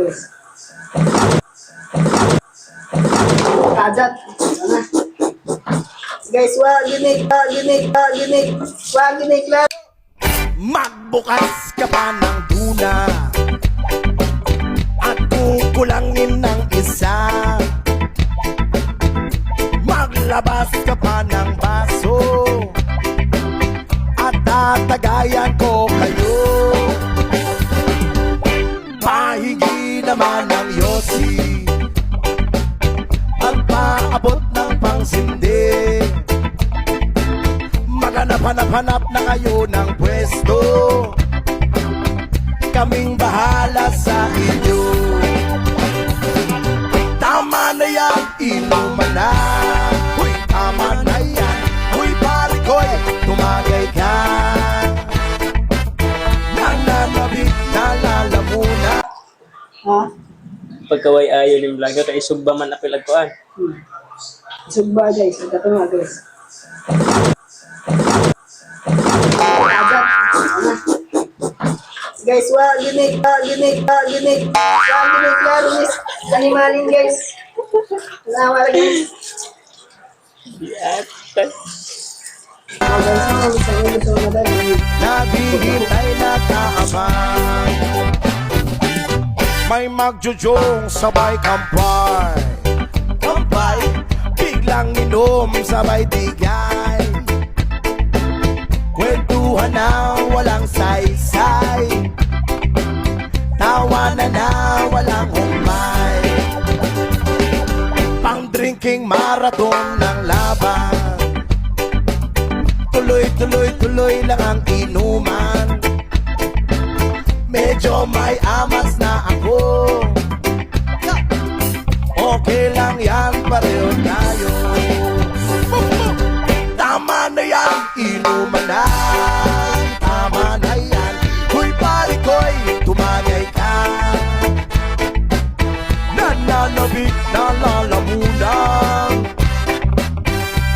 guys. Kagat. Ano? Guys, wag ginig lang. Magbukas ka pa ng tuna at kukulangin ng isa. Maglabas ka pa ng baso at tatagayan ko kayo. Pahigi naman ng yosi at paabot ng pangsindi. Maghanap-hanap na kayo ng pwesto, kaming bahala sa inyo. Tama na yan, inuman na. Uy, tama na yan. Uy, pare ko'y tumagay ka. Nananabik, nalalamuna. Ha? Pagkaway ayo ng vlogger kay sugba man na pilagkuan. Sugba guys, ito nga guys. Kagat. Ano? Guys, wag ginig lang. Animalin guys. Nawala guys. Diat. Gusto mo na Naghihintay na kaabang, may magjujong sabay kampay. Kampay, biglang inom sabay tigay. Kwentuhan na walang saysay, tawanan na walang humay. Pang-drinking marathon ng laban, tuloy lang ang inuman. Medyo may amas na ako, okay lang yan, pareho tayo. Tama na yan, inuman na. Tama na yan, huy pare ko'y tumagay ka. Nananabik, nalalamunan,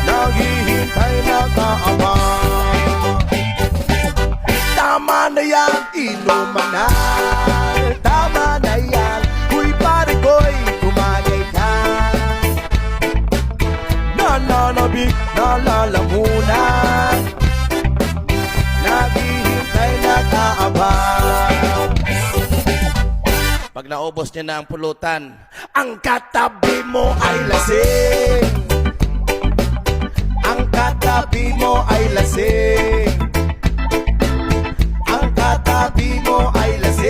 naghihintay na kaabang. Tama na yan, inuman na. Tama na yan, huy pare ko'y tumagay ka. Nananabik, nalalamunan, naghihintay na kaabang. Pag naubos niya na ang pulutan, ang katabi mo ay lasing. Ang katabi mo ay lasing. Ang katabi mo ay lasing.